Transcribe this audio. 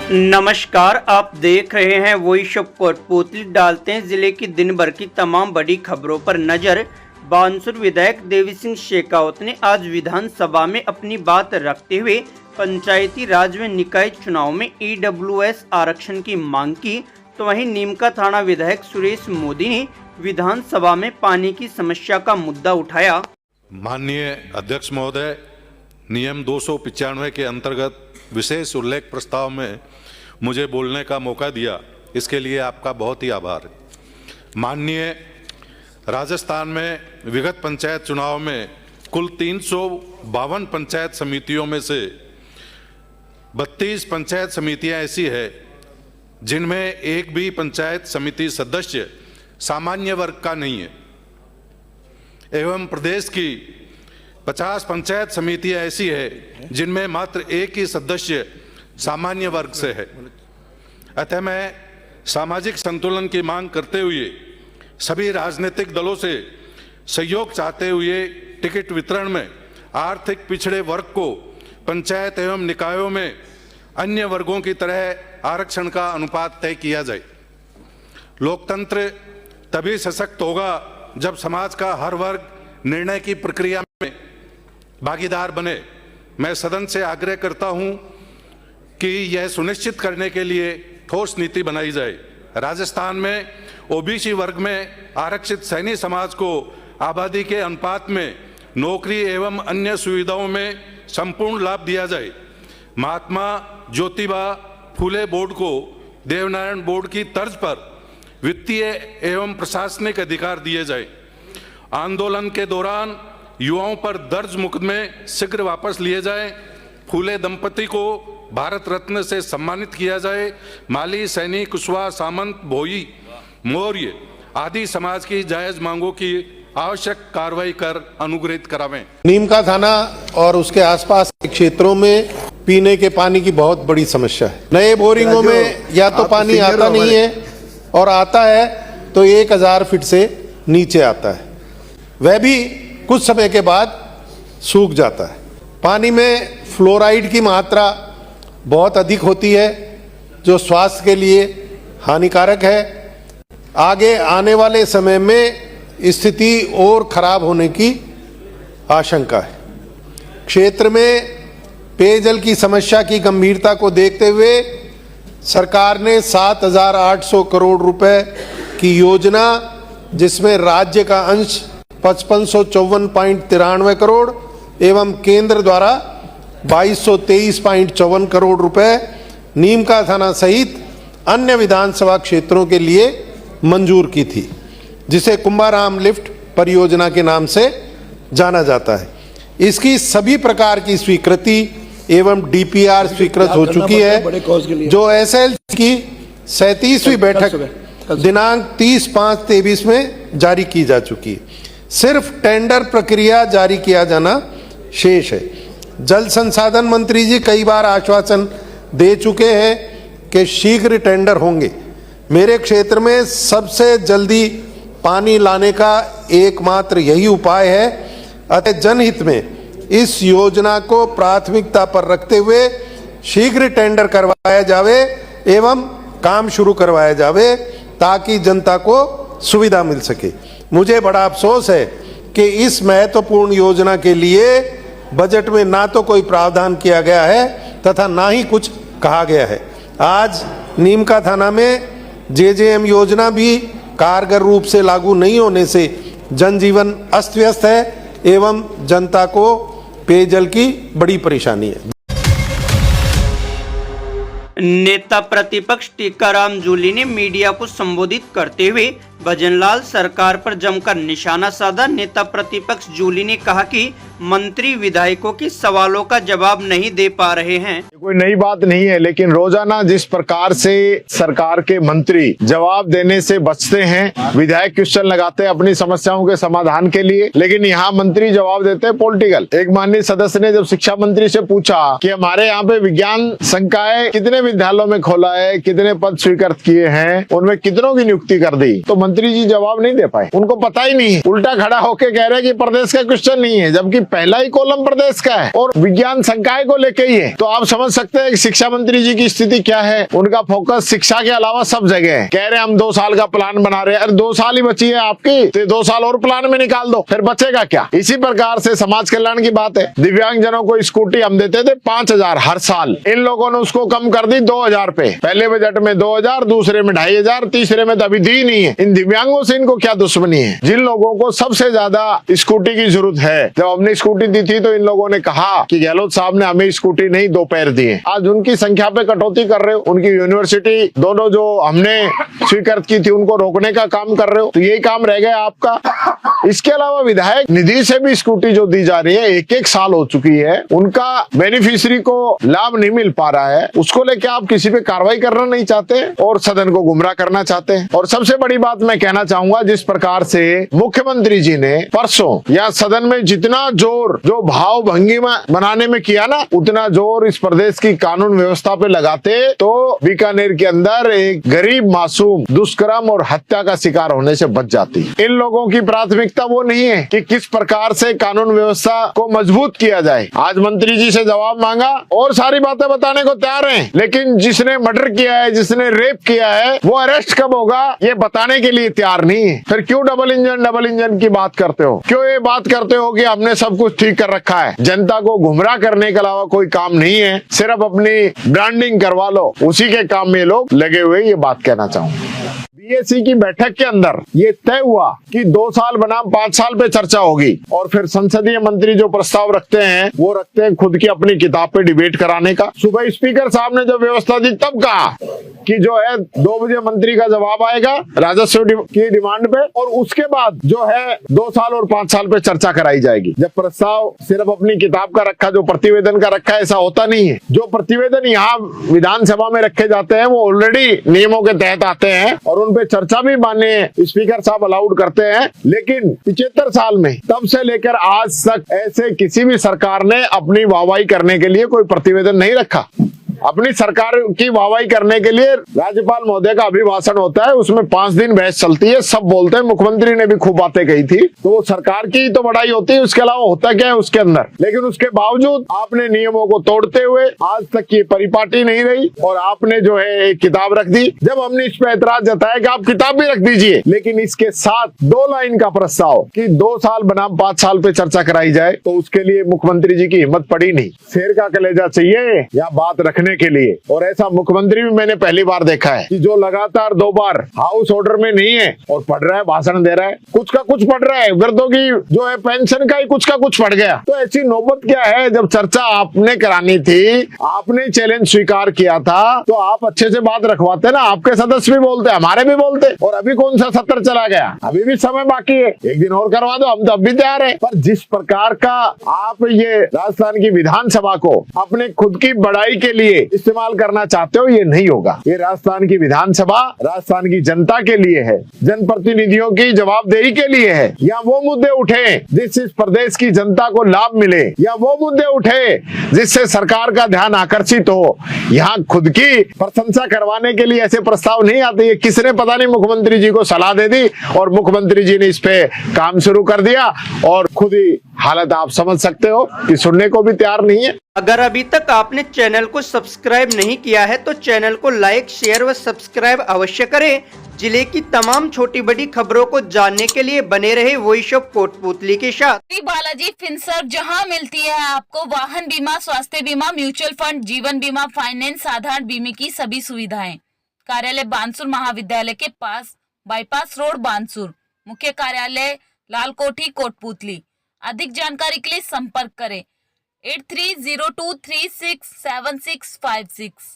नमस्कार, आप देख रहे हैं वॉइस ऑफ कोटपुतली। डालते हैं जिले की दिन भर की तमाम बड़ी खबरों पर नजर। बानसूर विधायक देवी सिंह शेखावत ने आज विधानसभा में अपनी बात रखते हुए पंचायती राज व निकाय चुनाव में EWS आरक्षण की मांग की। तो वहीं नीमका थाना विधायक सुरेश मोदी ने विधानसभा में पानी की समस्या का मुद्दा उठाया। माननीय अध्यक्ष महोदय, नियम 295 के अंतर्गत विशेष उल्लेख प्रस्ताव में मुझे बोलने का मौका दिया, इसके लिए आपका बहुत ही आभार है। माननीय राजस्थान में विगत पंचायत चुनाव में कुल 352 पंचायत समितियों में से 32 पंचायत समितियां ऐसी है जिनमें एक भी पंचायत समिति सदस्य सामान्य वर्ग का नहीं है, एवं प्रदेश की 50 पंचायत समितियां ऐसी है जिनमें मात्र एक ही सदस्य सामान्य वर्ग से है। अतः मैं सामाजिक संतुलन की मांग करते हुए सभी राजनीतिक दलों से सहयोग चाहते हुए टिकट वितरण में आर्थिक पिछड़े वर्ग को पंचायत एवं निकायों में अन्य वर्गों की तरह आरक्षण का अनुपात तय किया जाए। लोकतंत्र तभी सशक्त होगा जब समाज का हर वर्ग निर्णय की प्रक्रिया में भागीदार बने। मैं सदन से आग्रह करता हूं कि यह सुनिश्चित करने के लिए ठोस नीति बनाई जाए। राजस्थान में OBC वर्ग में आरक्षित सैनी समाज को आबादी के अनुपात में नौकरी एवं अन्य सुविधाओं में संपूर्ण लाभ दिया जाए। महात्मा ज्योतिबा फूले बोर्ड को देवनारायण बोर्ड की तर्ज पर वित्तीय एवं प्रशासनिक अधिकार दिए जाए। आंदोलन के दौरान युवाओं पर दर्ज मुकदमे शीघ्र वापस लिए जाएं। फूले दंपति को भारत रत्न से सम्मानित किया जाए। माली, सैनी, कुशवाहा, सामंत, भोई, मौर्य आदि समाज की जायज मांगों की आवश्यक कार्रवाई कर अनुग्रहित करावें। नीमका थाना और उसके आसपास के क्षेत्रों में पीने के पानी की बहुत बड़ी समस्या है। नए बोरिंगों में या तो पानी आता नहीं है और आता है तो 1000 फीट से नीचे आता है, वह भी कुछ समय के बाद सूख जाता है। पानी में फ्लोराइड की मात्रा बहुत अधिक होती है जो स्वास्थ्य के लिए हानिकारक है। आगे आने वाले समय में स्थिति और खराब होने की आशंका है। क्षेत्र में पेयजल की समस्या की गंभीरता को देखते हुए सरकार ने 7,800 करोड़ रुपए की योजना, जिसमें राज्य का अंश 5554.93 करोड़ एवं केंद्र द्वारा 2223.54 करोड़ रुपए नीमका थाना सहित अन्य विधानसभा क्षेत्रों के लिए मंजूर की थी, जिसे कुंभाराम लिफ्ट परियोजना के नाम से जाना जाता है। इसकी सभी प्रकार की स्वीकृति एवं DPR स्वीकृत हो चुकी है, जो SLC की 37वीं बैठक दिनांक 30/5/23 में जारी की जा चुकी है। सिर्फ टेंडर प्रक्रिया जारी किया जाना शेष है। जल संसाधन मंत्री जी कई बार आश्वासन दे चुके हैं कि शीघ्र टेंडर होंगे। मेरे क्षेत्र में सबसे जल्दी पानी लाने का एकमात्र यही उपाय है। अतः जनहित में इस योजना को प्राथमिकता पर रखते हुए शीघ्र टेंडर करवाया जावे एवं काम शुरू करवाया जावे ताकि जनता को सुविधा मिल सके। मुझे बड़ा अफसोस है कि इस महत्वपूर्ण योजना के लिए बजट में ना तो कोई प्रावधान किया गया है तथा ना ही कुछ कहा गया है। आज नीमका थाना में JJM योजना भी कारगर रूप से लागू नहीं होने से जनजीवन अस्त व्यस्त है एवं जनता को पेयजल की बड़ी परेशानी है। नेता प्रतिपक्ष टीकाराम जूली ने मीडिया को संबोधित करते हुए भजनलाल सरकार पर जमकर निशाना साधा। नेता प्रतिपक्ष जूली ने कहा कि मंत्री विधायकों के सवालों का जवाब नहीं दे पा रहे हैं। कोई नई बात नहीं है, लेकिन रोजाना जिस प्रकार से सरकार के मंत्री जवाब देने से बचते हैं, विधायक क्वेश्चन लगाते हैं अपनी समस्याओं के समाधान के लिए, लेकिन यहाँ मंत्री जवाब देते हैं पॉलिटिकल। एक माननीय सदस्य ने जब शिक्षा मंत्री से पूछा कि हमारे यहाँ पे विज्ञान संकाय कितने विद्यालयों में खोला है, कितने पद स्वीकृत किए हैं, उनमें कितनों की नियुक्ति कर दी, तो मंत्री जी जवाब नहीं दे पाए, उनको पता ही नहीं है, उल्टा खड़ा होके कह रहे हैं कि प्रदेश का क्वेश्चन नहीं है, जबकि पहला ही कॉलम प्रदेश का है और विज्ञान संकाय को लेके ही है। तो आप समझ सकते हैं कि शिक्षा मंत्री जी की स्थिति क्या है। उनका फोकस शिक्षा के अलावा सब जगह है। कह रहे हैं हम 2 साल का प्लान बना रहे हैं। अरे 2 साल ही बची है आपकी, तो 2 साल और प्लान में निकाल दो, फिर बचेगा क्या। इसी प्रकार से समाज कल्याण की बात है। दिव्यांगजनों को स्कूटी हम देते थे 5,000 हर साल, इन लोगों ने उसको कम कर दी 2,000 पे। पहले बजट में 2,000, दूसरे में 2,500, तीसरे में तो अभी दी नहीं है। इन दिव्यांगों से इनको क्या दुश्मनी है। जिन लोगों को सबसे ज्यादा स्कूटी की जरूरत है, जब हमने स्कूटी दी थी तो इन लोगों ने कहा कि गहलोत साहब ने हमें स्कूटी नहीं 2 पैर दिए। आज उनकी संख्या पे कटौती कर रहे हो, उनकी यूनिवर्सिटी दोनों जो हमने स्वीकृत की थी उनको रोकने का काम कर रहे हो, तो यही काम रह गया आपका। इसके अलावा विधायक निधि से भी स्कूटी जो दी जा रही है 1-1 साल हो चुकी है, उनका बेनिफिशियरी को लाभ नहीं मिल पा रहा है, उसको लेके आप किसी पे कार्रवाई करना नहीं चाहते और सदन को गुमराह करना चाहते हैं। और सबसे बड़ी बात मैं कहना चाहूंगा, जिस प्रकार से मुख्यमंत्री जी ने परसों या सदन में जितना जोर जो भाव भंगिमा बनाने में किया ना, उतना जोर इस प्रदेश की कानून व्यवस्था पे लगाते तो बीकानेर के अंदर एक गरीब मासूम दुष्कर्म और हत्या का शिकार होने से बच जाती। इन लोगों की प्राथमिकता वो नहीं है कि किस प्रकार से कानून व्यवस्था को मजबूत किया जाए। आज मंत्री जी से जवाब मांगा और सारी बातें बताने को तैयार हैं, लेकिन जिसने मर्डर किया है, जिसने रेप किया है, वो अरेस्ट कब होगा ये बताने के लिए तैयार नहीं है। फिर क्यों डबल इंजन की बात करते हो? क्यों ये बात करते हो कि हमने सब कुछ ठीक कर रखा है? जनता को गुमराह करने के अलावा कोई काम नहीं है, सिर्फ अपनी ब्रांडिंग करवा लो, उसी के काम में लोग लगे हुए। ये बात कहना चाहूंगा। बीएससी की बैठक के अंदर ये तय हुआ कि 2 साल बनाम 5 साल पे चर्चा होगी और फिर संसदीय मंत्री जो प्रस्ताव रखते हैं वो रखते हैं खुद की अपनी किताब पे डिबेट कराने का। सुबह स्पीकर साहब ने जब व्यवस्था दी तब कहा कि जो है 2 बजे मंत्री का जवाब आएगा राजस्व की डिमांड पे और उसके बाद जो है 2 साल और 5 साल पे चर्चा कराई जाएगी। जब प्रस्ताव सिर्फ अपनी किताब का रखा, जो प्रतिवेदन का रखा है, ऐसा होता नहीं है। जो प्रतिवेदन यहाँ विधानसभा में रखे जाते हैं वो ऑलरेडी नियमों के तहत आते हैं और उन पे चर्चा भी माननीय स्पीकर साहब अलाउड करते हैं। लेकिन 75 साल में तब से लेकर आज तक ऐसे किसी भी सरकार ने अपनी वाहवाही करने के लिए कोई प्रतिवेदन नहीं रखा। अपनी सरकार की वाहवाही करने के लिए राज्यपाल महोदय का अभिभाषण होता है, उसमें 5 दिन बहस चलती है, सब बोलते हैं, मुख्यमंत्री ने भी खूब बातें कही थी, तो वो सरकार की तो बड़ाई होती है, उसके अलावा होता क्या है उसके अंदर। लेकिन उसके बावजूद आपने नियमों को तोड़ते हुए आज तक की परिपाटी नहीं रही और आपने जो है एक किताब रख दी। जब हमने इस पर ऐतराज जताया कि आप किताब भी रख दीजिए, लेकिन इसके साथ 2 लाइन का प्रस्ताव कि 2 साल बनाम 5 साल पे चर्चा कराई जाए, तो उसके लिए मुख्यमंत्री जी की हिम्मत पड़ी नहीं। शेर का कलेजा चाहिए या बात रखने के लिए। और ऐसा मुख्यमंत्री भी मैंने पहली बार देखा है कि जो लगातार 2 बार हाउस ऑर्डर में नहीं है और पढ़ रहा है, भाषण दे रहा है, कुछ का कुछ पढ़ रहा है, वृद्धों की जो है पेंशन का ही कुछ का कुछ पढ़ गया। तो ऐसी नौबत क्या है? जब चर्चा आपने करानी थी, आपने चैलेंज स्वीकार किया था, तो आप अच्छे से बात रखवाते ना। आपके सदस्य भी बोलते, हमारे भी बोलते। और अभी कौन सा सत्र चला गया? अभी भी समय बाकी है, 1 दिन और करवा दो, हम तो अब भी तैयार है। पर जिस प्रकार का आप ये राजस्थान की विधानसभा को अपने खुद की बड़ाई के लिए इस्तेमाल करना चाहते हो, ये नहीं होगा। ये राजस्थान की विधानसभा राजस्थान की जनता के लिए है, जनप्रतिनिधियों की जवाबदेही के लिए है। या वो मुद्दे उठे जिससे इस प्रदेश की जनता को लाभ मिले, या वो मुद्दे उठे जिससे सरकार का ध्यान आकर्षित हो। यहाँ खुद की प्रशंसा करवाने के लिए ऐसे प्रस्ताव नहीं आते। ये किसने पता नहीं मुख्यमंत्री जी को सलाह दे दी और मुख्यमंत्री जी ने इस पे काम शुरू कर दिया और खुद ही हालत आप समझ सकते हो कि सुनने को भी तैयार नहीं है। अगर अभी तक आपने चैनल को सब्सक्राइब नहीं किया है तो चैनल को लाइक, शेयर व सब्सक्राइब अवश्य करें। जिले की तमाम छोटी बड़ी खबरों को जानने के लिए बने रहे वॉइस ऑफ कोटपुतली के साथ। श्री बालाजी फिनसर्व, जहां मिलती है आपको वाहन बीमा, स्वास्थ्य बीमा, म्यूचुअल फंड, जीवन बीमा, फाइनेंस, साधारण बीमे की सभी सुविधाएं। कार्यालय बानसूर महाविद्यालय के पास, बाईपास रोड, बानसूर। मुख्य कार्यालय लालकोठी, कोटपुतली। अधिक जानकारी के लिए संपर्क करें 8302367656।